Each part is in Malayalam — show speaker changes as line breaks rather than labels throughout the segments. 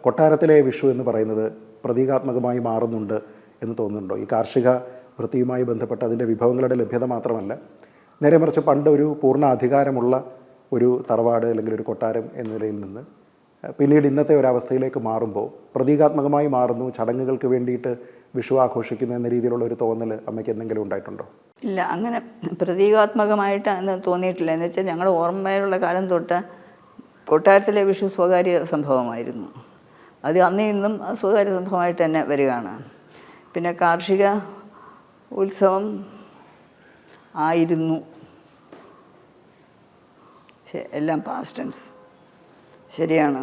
കൊട്ടാരത്തിലെ വിഷു എന്ന് പറയുന്നത് പ്രതീകാത്മകമായി മാറുന്നുണ്ട് എന്ന് തോന്നുന്നുണ്ടോ? ഈ കാർഷിക വൃത്തിയുമായി ബന്ധപ്പെട്ട അതിൻ്റെ വിഭവങ്ങളുടെ ലഭ്യത മാത്രമല്ല, നേരെ മറിച്ച് പണ്ട് ഒരു പൂർണ്ണ അധികാരമുള്ള ഒരു തറവാട് അല്ലെങ്കിൽ ഒരു കൊട്ടാരം എന്ന നിലയിൽ നിന്ന് പിന്നീട് ഇന്നത്തെ ഒരവസ്ഥയിലേക്ക് മാറുമ്പോൾ പ്രതീകാത്മകമായി മാറുന്നു, ചടങ്ങുകൾക്ക് വേണ്ടിയിട്ട് വിഷു ആഘോഷിക്കുന്നു എന്ന രീതിയിലുള്ള ഒരു തോന്നൽ അമ്മയ്ക്ക് എന്തെങ്കിലും ഉണ്ടായിട്ടുണ്ടോ?
ഇല്ല, അങ്ങനെ പ്രതീകാത്മകമായിട്ട് അന്ന് തോന്നിയിട്ടില്ല. എന്ന് വെച്ചാൽ ഞങ്ങളുടെ ഓർമ്മയിലുള്ള കാലം തൊട്ട് കൊട്ടാരത്തിലെ വിഷു സ്വകാര്യ സംഭവമായിരുന്നു. അത് അന്ന് ഇന്നും സ്വകാര്യ സംഭവമായിട്ട് തന്നെ വരികയാണ്. പിന്നെ കാർഷിക ഉത്സവം ആയിരുന്നു, എല്ലാം പാസ്റ്റ് ടെൻസ്. ശരിയാണ്,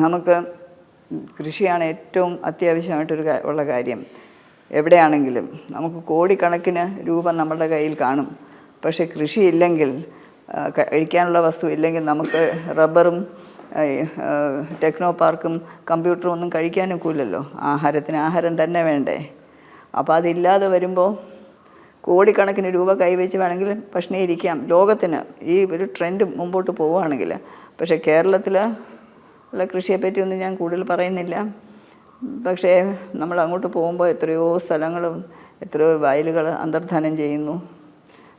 നമുക്ക് കൃഷിയാണ് ഏറ്റവും അത്യാവശ്യമായിട്ടുള്ള കാര്യം. എവിടെയാണെങ്കിലും നമുക്ക് കോടിക്കണക്കിന് രൂപ നമ്മളുടെ കയ്യിൽ കാണും, പക്ഷേ കൃഷിയില്ലെങ്കിൽ, കഴിക്കാനുള്ള വസ്തു ഇല്ലെങ്കിൽ നമുക്ക് റബ്ബറും ടെക്നോ പാർക്കും കമ്പ്യൂട്ടറും ഒന്നും കഴിക്കാനൊക്കില്ലല്ലോ. ആഹാരം തന്നെ വേണ്ടേ. അപ്പോൾ അതില്ലാതെ വരുമ്പോൾ കോടിക്കണക്കിന് രൂപ കൈവച്ച് വേണമെങ്കിൽ ഭക്ഷണം ഇരിക്കാം ലോകത്തിന്. ഈ ഒരു ട്രെൻഡ് മുമ്പോട്ട് പോവുകയാണെങ്കിൽ. പക്ഷേ കേരളത്തിൽ ഉള്ള കൃഷിയെപ്പറ്റിയൊന്നും ഞാൻ കൂടുതൽ പറയുന്നില്ല. പക്ഷേ നമ്മൾ അങ്ങോട്ട് പോകുമ്പോൾ എത്രയോ സ്ഥലങ്ങളും എത്രയോ വയലുകൾ അന്തർധാനം ചെയ്യുന്നു.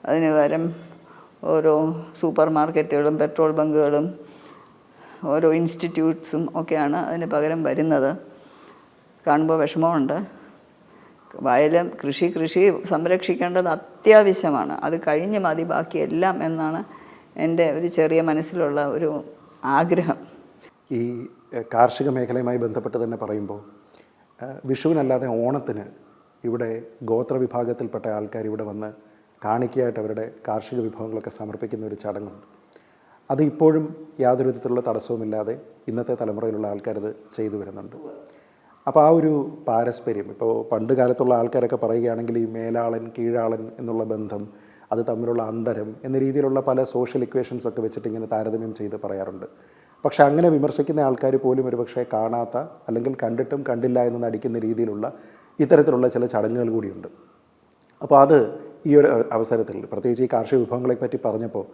അതിന് പകരം ഓരോ സൂപ്പർ മാർക്കറ്റുകളും പെട്രോൾ ബങ്കുകളും ഓരോ ഇൻസ്റ്റിറ്റ്യൂട്ട്സും ഒക്കെയാണ് അതിന് പകരം വരുന്നത്. കാണുമ്പോൾ വിഷമമുണ്ട്. വയലും കൃഷി സംരക്ഷിക്കേണ്ടത് അത്യാവശ്യമാണ്. അത് കഴിഞ്ഞ് മതി ബാക്കിയെല്ലാം എന്നാണ് എൻ്റെ ഒരു ചെറിയ മനസ്സിലുള്ള ഒരു ആഗ്രഹം.
ഈ കാർഷിക മേഖലയുമായി ബന്ധപ്പെട്ട് തന്നെ പറയുമ്പോൾ വിഷുവിനല്ലാതെ ഓണത്തിന് ഇവിടെ ഗോത്രവിഭാഗത്തിൽപ്പെട്ട ആൾക്കാർ ഇവിടെ വന്ന് കാണിക്കയായിട്ട് അവരുടെ കാർഷിക വിഭവങ്ങളൊക്കെ സമർപ്പിക്കുന്ന ഒരു ചടങ്ങുണ്ട്. അത് ഇപ്പോഴും യാതൊരു വിധത്തിലുള്ള തടസ്സവുമില്ലാതെ ഇന്നത്തെ തലമുറയിലുള്ള ആൾക്കാരത് ചെയ്തു വരുന്നുണ്ട്. അപ്പോൾ ആ ഒരു പാരസ്പര്യം, ഇപ്പോൾ പണ്ട് കാലത്തുള്ള ആൾക്കാരൊക്കെ പറയുകയാണെങ്കിൽ ഈ മേലാളൻ കീഴാളൻ എന്നുള്ള ബന്ധം, അത് തമ്മിലുള്ള അന്തരം എന്ന രീതിയിലുള്ള പല സോഷ്യൽ ഇക്വേഷൻസ് ഒക്കെ വെച്ചിട്ട് ഇങ്ങനെ താരതമ്യം ചെയ്ത് പറയാറുണ്ട്. പക്ഷെ അങ്ങനെ വിമർശിക്കുന്ന ആൾക്കാർ പോലും ഒരുപക്ഷെ കാണാത്ത അല്ലെങ്കിൽ കണ്ടിട്ടും കണ്ടില്ല എന്ന് നടിക്കുന്ന രീതിയിലുള്ള ഇത്തരത്തിലുള്ള ചില ചടങ്ങുകൾ കൂടിയുണ്ട്. അപ്പോൾ അത് ഈ ഒരു അവസരത്തിൽ പ്രത്യേകിച്ച് ഈ കാർഷിക വിഭവങ്ങളെ പറ്റി പറഞ്ഞപ്പോൾ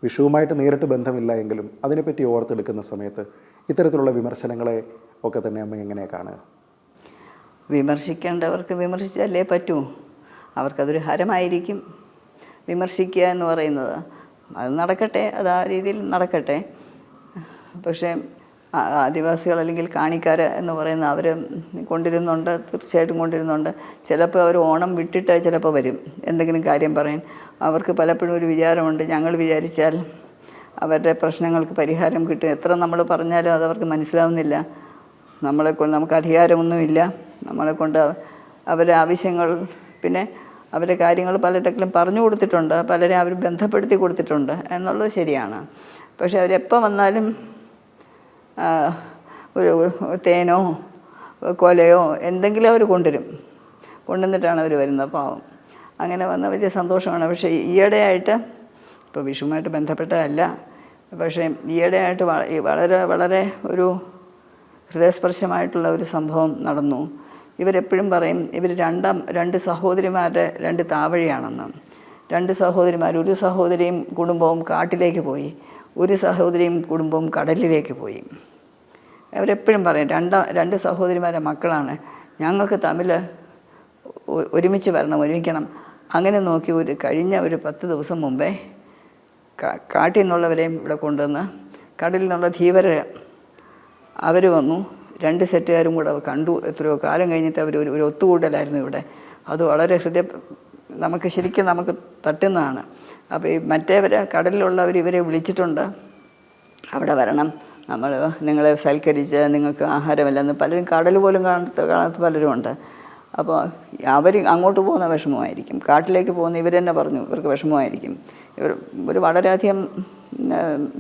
വിഷുവുമായിട്ട് നേരിട്ട് ബന്ധമില്ല എങ്കിലും അതിനെപ്പറ്റി ഓർത്തെടുക്കുന്ന സമയത്ത് ഇത്തരത്തിലുള്ള വിമർശനങ്ങളെ ഒക്കെ തന്നെ അമ്മ എങ്ങനെയാണ് കാണുക?
വിമർശിക്കേണ്ടവർക്ക് വിമർശിച്ചാലേ പറ്റൂ. അവർക്കതൊരു ഹരമായിരിക്കും വിമർശിക്കുക എന്ന് പറയുന്നത്. അത് നടക്കട്ടെ, അത് ആ രീതിയിൽ നടക്കട്ടെ. പക്ഷേ ആദിവാസികൾ അല്ലെങ്കിൽ കാണിക്കാർ എന്ന് പറയുന്ന അവർ കൊണ്ടിരുന്നുണ്ട്, തീർച്ചയായിട്ടും കൊണ്ടിരുന്നുണ്ട്. ചിലപ്പോൾ അവർ ഓണം വിട്ടിട്ട് ചിലപ്പോൾ വരും എന്തെങ്കിലും കാര്യം പറയാൻ. അവർക്ക് പലപ്പോഴും ഒരു വിചാരമുണ്ട്, ഞങ്ങൾ വിചാരിച്ചാൽ അവരുടെ പ്രശ്നങ്ങൾക്ക് പരിഹാരം കിട്ടും. എത്ര നമ്മൾ പറഞ്ഞാലും അതവർക്ക് മനസ്സിലാവുന്നില്ല. നമുക്ക് അധികാരമൊന്നുമില്ല. നമ്മളെക്കൊണ്ട് അവരുടെ ആവശ്യങ്ങൾ, പിന്നെ അവരുടെ കാര്യങ്ങൾ പലയിടങ്ങളിലും പറഞ്ഞു കൊടുത്തിട്ടുണ്ട്, പലരെ അവർ ബന്ധപ്പെടുത്തി കൊടുത്തിട്ടുണ്ട് എന്നുള്ളത് ശരിയാണ്. പക്ഷെ അവരെപ്പോൾ വന്നാലും ഒരു തേനോ കൊലയോ എന്തെങ്കിലും അവർ കൊണ്ടുവന്നിട്ടാണ് അവർ വരുന്നത്. പാവം, അങ്ങനെ വന്ന വലിയ സന്തോഷമാണ്. പക്ഷേ ഈയിടെയായിട്ട്, ഇപ്പോൾ വിഷുവുമായിട്ട് ബന്ധപ്പെട്ടതല്ല, പക്ഷേ ഈയിടെയായിട്ട് വളരെ വളരെ ഒരു ഹൃദയസ്പർശമായിട്ടുള്ള ഒരു സംഭവം നടന്നു. ഇവരെപ്പോഴും പറയും ഇവർ രണ്ട് സഹോദരിമാരുടെ രണ്ട് താവഴിയാണെന്ന്. രണ്ട് സഹോദരിമാർ, ഒരു സഹോദരിയും കുടുംബവും കാട്ടിലേക്ക് പോയി, ഒരു സഹോദരിയും കുടുംബവും കടലിലേക്ക് പോയി. അവരെപ്പോഴും പറയും രണ്ട് സഹോദരിമാരുടെ മക്കളാണ്, ഞങ്ങൾക്ക് തമ്മിൽ ഒരുമിച്ച് ഒരുമിക്കണം. അങ്ങനെ നോക്കി കഴിഞ്ഞ ഒരു 10 ദിവസം മുമ്പേ കാട്ടിൽ നിന്നുള്ളവരെയും ഇവിടെ കൊണ്ടുവന്ന് കടലിൽ നിന്നുള്ള ധീവര അവർ വന്നു. 2 സെറ്റുകാരും കൂടെ കണ്ടു. എത്രയോ കാലം കഴിഞ്ഞിട്ട് അവർ ഒരു ഒത്തുകൂടലായിരുന്നു ഇവിടെ. അത് വളരെ നമുക്ക് ശരിക്കും നമുക്ക് തട്ടുന്നതാണ്. അപ്പോൾ ഈ മറ്റേവരെ കടലിലുള്ളവർ ഇവരെ വിളിച്ചിട്ടുണ്ട്, അവിടെ വരണം, നിങ്ങളെ സൽക്കരിച്ച് നിങ്ങൾക്ക് ആഹാരമില്ലെന്ന്. പലരും കടൽ പോലും കാണാത്ത പലരും ഉണ്ട്. അപ്പോൾ അവർ അങ്ങോട്ട് പോകുന്ന വിഷമമായിരിക്കും, കാട്ടിലേക്ക് പോകുന്ന ഇവർ തന്നെ പറഞ്ഞു ഇവർക്ക് വിഷമമായിരിക്കും. ഇവർ വളരെയധികം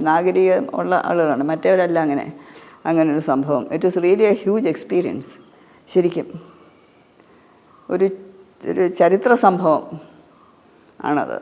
നാഗരികം ഉള്ള ആളുകളാണ്, മറ്റവരല്ല. അങ്ങനൊരു സംഭവം. It is really A huge experience. ശരിക്കും ഒരു ചരിത്ര സംഭവം ആണത്.